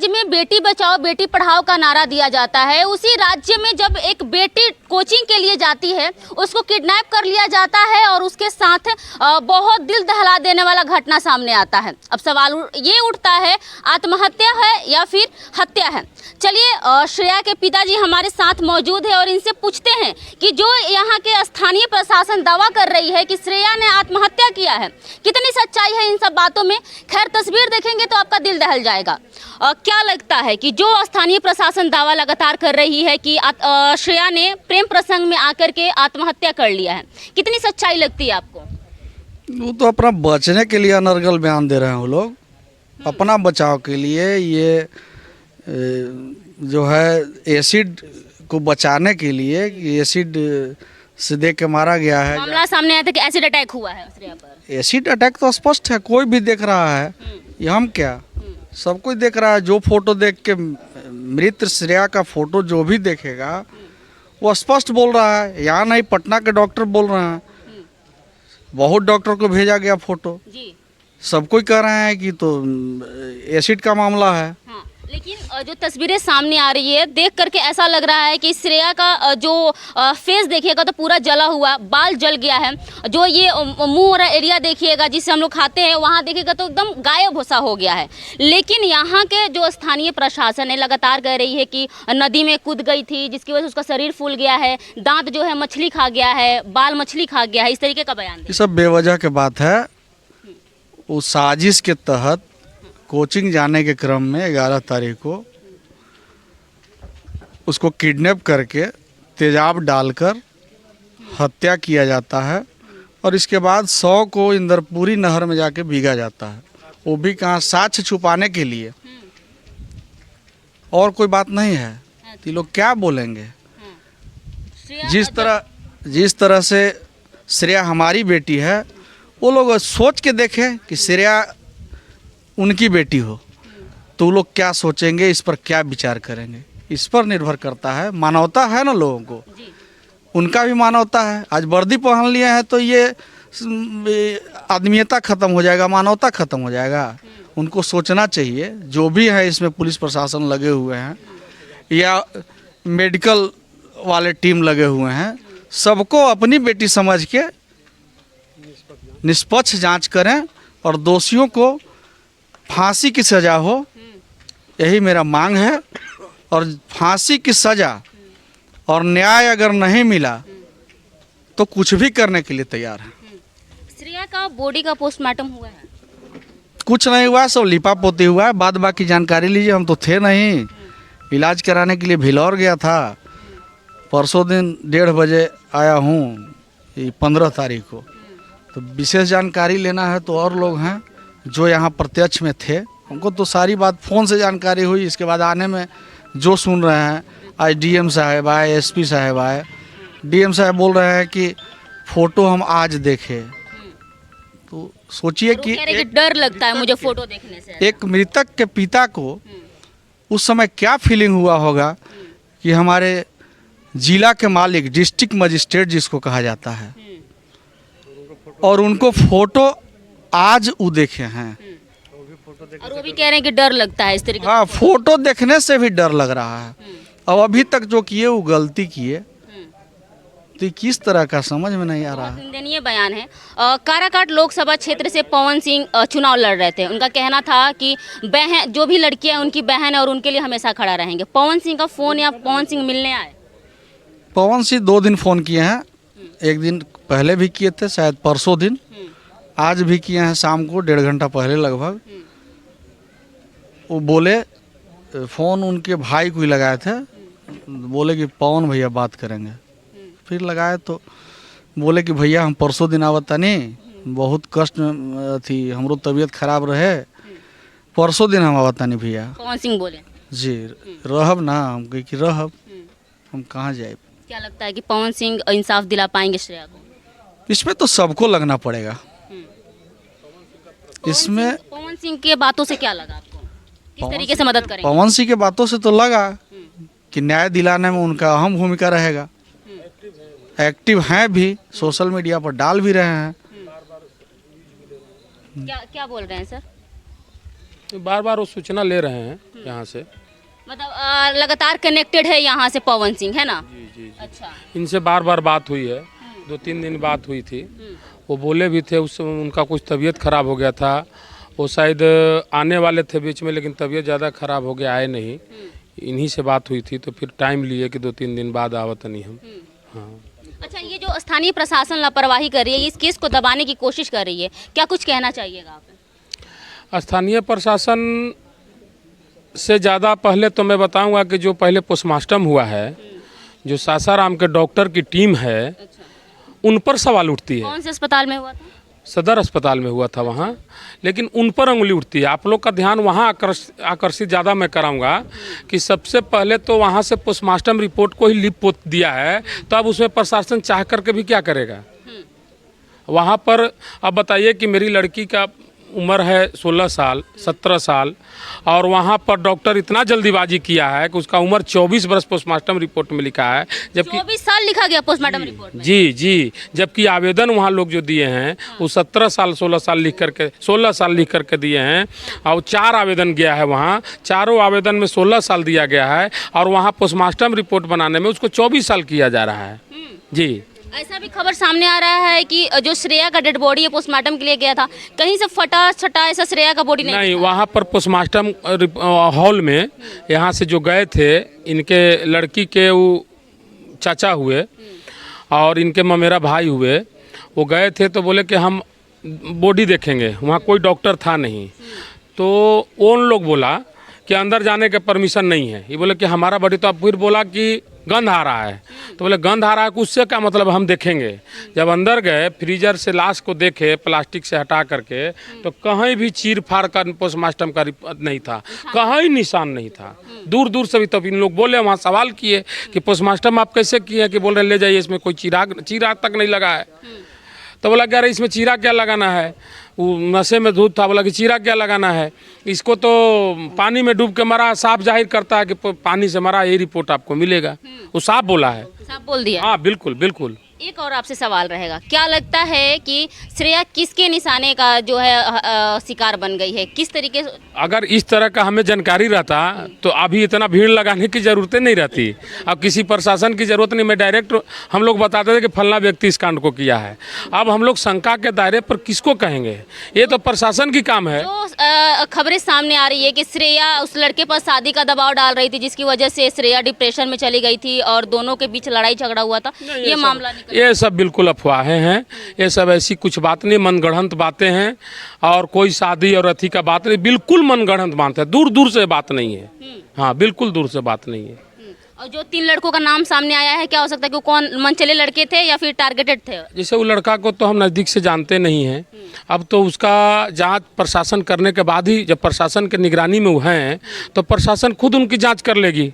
राज्य में बेटी बचाओ बेटी पढ़ाओ का नारा दिया जाता है, उसी राज्य में जब एक बेटी कोचिंग के लिए जाती है उसको किडनैप कर लिया जाता है और उसके साथ बहुत दिल दहला देने वाला घटना सामने आता है। अब सवाल ये उठता है, आत्महत्या है या फिर हत्या है? चलिए श्रेया के पिताजी हमारे साथ मौजूद है और इनसे पूछते हैं कि जो यहाँ के स्थानीय प्रशासन दावा कर रही है कि श्रेया ने आत्महत्या किया है, कितनी सच्चाई है इन सब बातों में। खैर तस्वीर देखेंगे तो आपका दिल दहल जाएगा। क्या लगता है कि जो स्थानीय प्रशासन दावा लगातार कर रही है कि श्रेया ने प्रेम प्रसंग में आकर के आत्महत्या कर लिया है, कितनी सच्चाई लगती है आपको? वो तो अपना बचने के लिए अनर्गल बयान दे रहे हैं वो लोग, अपना बचाव के लिए। ये जो है एसिड को बचाने के लिए, एसिड से दे के मारा गया है। मामला सामने आया था कि एसिड अटैक हुआ है श्रेया पर। एसिड अटैक तो स्पष्ट है, कोई भी देख रहा है। ये हम क्या, सब कोई देख रहा है। जो फोटो देख के मृत श्रेया का फोटो जो भी देखेगा वो स्पष्ट बोल रहा है। यहाँ नहीं, पटना के डॉक्टर बोल रहे हैं, बहुत डॉक्टर को भेजा गया फोटो जी। सब कोई कह रहे हैं कि तो एसिड का मामला है। हाँ, लेकिन जो तस्वीरें सामने आ रही है देख करके ऐसा लग रहा है कि श्रेया का जो फेस देखिएगा तो पूरा जला हुआ, बाल जल गया है। जो ये मुंह और एरिया देखिएगा जिससे हम लोग खाते हैं वहाँ देखिएगा तो एकदम गायब सा हो गया है। लेकिन यहाँ के जो स्थानीय प्रशासन है लगातार कह रही है कि नदी में कूद गई थी जिसकी वजह से उसका शरीर फूल गया है, दांत जो है मछली खा गया है, बाल मछली खा गया है, इस तरीके का बयान। ये सब बेवजह के बात है। उस साजिश के तहत कोचिंग जाने के क्रम में 11 तारीख को उसको किडनैप करके तेजाब डालकर हत्या किया जाता है और इसके बाद 100 को इंदरपुरी नहर में जाके भीगा जाता है। वो भी कहाँ, साक्ष्य छुपाने के लिए, और कोई बात नहीं है। ये लोग क्या बोलेंगे? जिस तरह से श्रेया हमारी बेटी है, वो लोग सोच के देखें कि श्रेया उनकी बेटी हो तो वो लोग क्या सोचेंगे, इस पर क्या विचार करेंगे, इस पर निर्भर करता है। मानवता है ना लोगों को, उनका भी मानवता है। आज वर्दी पहन लिए हैं तो ये आदमीयता खत्म हो जाएगा, मानवता खत्म हो जाएगा। उनको सोचना चाहिए। जो भी है इसमें पुलिस प्रशासन लगे हुए हैं या मेडिकल वाले टीम लगे हुए हैं, सबको अपनी बेटी समझ के निष्पक्ष जांच करें और दोषियों को फांसी की सज़ा हो, यही मेरा मांग है। और फांसी की सज़ा और न्याय अगर नहीं मिला तो कुछ भी करने के लिए तैयार है। श्रेया का बॉडी का पोस्टमार्टम हुआ है? कुछ नहीं हुआ, सब लिपा पोती हुआ है। बाद बाकी जानकारी लीजिए, हम तो थे नहीं, इलाज कराने के लिए भिलौर गया था। परसों दिन 1:30 बजे आया हूँ, 15 तारीख को। तो विशेष जानकारी लेना है तो और लोग हैं जो यहाँ प्रत्यक्ष में थे, हमको तो सारी बात फ़ोन से जानकारी हुई। इसके बाद आने में जो सुन रहे हैं, आज डीएम साहब आए, एसपी साहब आए। डीएम साहब बोल रहे हैं कि फ़ोटो हम आज देखे, तो सोचिए कि डर लगता है मुझे फ़ोटो देखने से। एक मृतक के पिता को उस समय क्या फीलिंग हुआ होगा कि हमारे जिला के मालिक, डिस्ट्रिक्ट मजिस्ट्रेट जिसको कहा जाता है, और उनको फ़ोटो आज वो देखे हैं और वो भी कह रहे हैं कि डर लगता है इस तरीके। हाँ, फोटो देखने से भी डर लग रहा है। अब अभी तक जो किए वो गलती किए, तो किस तरह का समझ में नहीं आ रहा है। निंदनीय बयान है। काराकाट लोकसभा क्षेत्र से पवन सिंह चुनाव लड़ रहे थे। उनका कहना था कि बहन, जो भी लड़कियां उनकी बहन है और उनके लिए हमेशा खड़ा रहेंगे। पवन सिंह का फ़ोन या पवन सिंह मिलने आए? पवन सिंह 2 दिन फ़ोन किए हैं, एक दिन पहले भी किए थे, शायद परसों दिन, आज भी किए हैं शाम को 1.5 घंटा पहले लगभग। वो बोले, फ़ोन उनके भाई को ही लगाए थे, बोले कि पवन भैया बात करेंगे। फिर लगाए तो बोले कि भैया हम परसों दिन आवता नहीं, बहुत कष्ट में थी, हमरो तबीयत खराब रहे, परसों दिन हम आवता नहीं भैया। पवन सिंह बोले जी रहब ना, हम कहे कि रहब, हम कहाँ जाए। क्या लगता है कि पवन सिंह इंसाफ दिला पाएंगे श्रेया को? इसमें तो सबको लगना पड़ेगा। इसमें पवन सिंह के बातों से क्या लगा आपको? किस तरीके से मदद करेंगे? पवन सिंह के बातों से तो लगा कि न्याय दिलाने में उनका अहम भूमिका रहेगा। एक्टिव हैं भी, सोशल मीडिया पर डाल भी रहे हैं। क्या क्या बोल रहे हैं सर? बार बार वो सूचना ले रहे हैं यहाँ से। मतलब लगातार कनेक्टेड है यहाँ से पवन सिंह, है ना? जी जी जी। अच्छा। इनसे बार बार बात हुई है, 2-3 दिन बात हुई थी। वो बोले भी थे उस समय उनका कुछ तबीयत खराब हो गया था, वो शायद आने वाले थे बीच में, लेकिन तबीयत ज़्यादा खराब हो गया, आए नहीं। इन्हीं से बात हुई थी, तो फिर टाइम लिए कि 2-3 दिन बाद आवत नहीं हम। हाँ। अच्छा, ये जो स्थानीय प्रशासन लापरवाही कर रही है, इस केस को दबाने की कोशिश कर रही है, क्या कुछ कहना चाहिएगा आप? स्थानीय प्रशासन से ज़्यादा पहले तो मैं बताऊंगा कि जो पहले पोस्टमार्टम हुआ है, जो सासाराम के डॉक्टर की टीम है, उन पर सवाल उठती है। कौन से अस्पताल में हुआ था? सदर अस्पताल में हुआ था वहाँ, लेकिन उन पर उंगली उठती है। आप लोग का ध्यान वहाँ आकर्षित ज़्यादा मैं कराऊंगा कि सबसे पहले तो वहाँ से पोस्टमार्टम रिपोर्ट को ही लिप पोत दिया है, तो अब उसमें प्रशासन चाह करके भी क्या करेगा? वहाँ पर अब बताइए कि मेरी लड़की का उम्र है 16 साल 17 साल, और वहाँ पर डॉक्टर इतना जल्दीबाजी किया है कि उसका उम्र 24 वर्ष पोस्टमार्टम रिपोर्ट में लिखा है, जबकि 24 साल लिखा गया पोस्टमार्टम रिपोर्ट में। जी जी, जबकि आवेदन वहाँ लोग जो दिए हैं वो 17 साल 16 साल लिख करके 16 साल लिख करके दिए हैं, और 4 आवेदन गया है वहाँ, चारों आवेदन में 16 साल दिया गया है, और वहाँ पोस्टमार्टम रिपोर्ट बनाने में उसको 24 साल किया जा रहा है। जी, ऐसा भी खबर सामने आ रहा है कि जो श्रेया का डेड बॉडी है पोस्टमार्टम के लिए गया था, कहीं से फटा छटा ऐसा श्रेया का बॉडी नहीं, वहाँ पर पोस्टमार्टम हॉल में यहाँ से जो गए थे, इनके लड़की के वो चाचा हुए और इनके ममेरा भाई हुए, वो गए थे तो बोले कि हम बॉडी देखेंगे, वहाँ कोई डॉक्टर था नहीं, तो उन लोग बोला कि अंदर जाने के परमिशन नहीं है। ये बोले कि हमारा बॉडी, तो अब फिर बोला कि गंध आ रहा है, तो बोले गंध आ रहा है, उससे क्या मतलब, हम देखेंगे। जब अंदर गए, फ्रीजर से लाश को देखे प्लास्टिक से हटा करके, तो कहीं भी चीर फाड़ का पोस्टमार्टम का नहीं था, कहीं निशान नहीं था, दूर दूर से भी। तब इन लोग बोले, वहाँ सवाल किए कि पोस्टमार्टम आप कैसे किए, कि बोल रहे ले जाइए, इसमें कोई चिराग तक नहीं लगा है। तो बोला कि अरे इसमें चीरा क्या लगाना है, वो नशे में धूत था, बोला कि चीरा क्या लगाना है, इसको तो पानी में डूब के मरा, साफ जाहिर करता है कि पानी से मरा, यही रिपोर्ट आपको मिलेगा। वो साफ बोला है, साफ बोल दिया। हाँ बिल्कुल बिल्कुल। एक और आपसे सवाल रहेगा, क्या लगता है कि श्रेया किसके निशाने का जो है शिकार बन गई है, किस तरीके से? अगर इस तरह का हमें जानकारी रहता तो अभी इतना भीड़ लगाने की ज़रूरत नहीं रहती, अब किसी प्रशासन की ज़रूरत नहीं। मैं डायरेक्ट हम लोग बताते थे कि फलना व्यक्ति इस कांड को किया है, अब हम लोग शंका के दायरे पर किसको कहेंगे, ये तो प्रशासन की काम है। जो खबरें सामने आ रही है कि श्रेया उस लड़के पर शादी का दबाव डाल रही थी, जिसकी वजह से श्रेया डिप्रेशन में चली गई थी और दोनों के बीच लड़ाई झगड़ा हुआ था, ये मामला ये सब बिल्कुल अफवाहें हैं, ये सब ऐसी कुछ बात नहीं, मनगढ़ंत बातें हैं, और कोई शादी और अथी का बात नहीं, बिल्कुल मनगढ़ंत बात है, दूर दूर से बात नहीं है। हाँ बिल्कुल दूर से बात नहीं है। और जो 3 लड़कों का नाम सामने आया है, क्या हो सकता है कि वो कौन मनचले लड़के थे या फिर टारगेटेड थे? जैसे वो लड़का को तो हम नज़दीक से जानते नहीं हैं, अब तो उसका जांच प्रशासन करने के बाद ही, जब प्रशासन के निगरानी में वो हैं तो प्रशासन खुद उनकी जांच कर लेगी।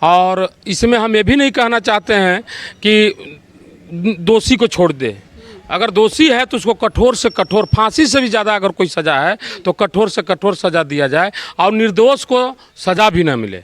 और इसमें हम ये भी नहीं कहना चाहते हैं कि दोषी को छोड़ दे, अगर दोषी है तो उसको कठोर से कठोर, फांसी से भी ज़्यादा अगर कोई सज़ा है तो कठोर से कठोर सज़ा दिया जाए, और निर्दोष को सज़ा भी ना मिले।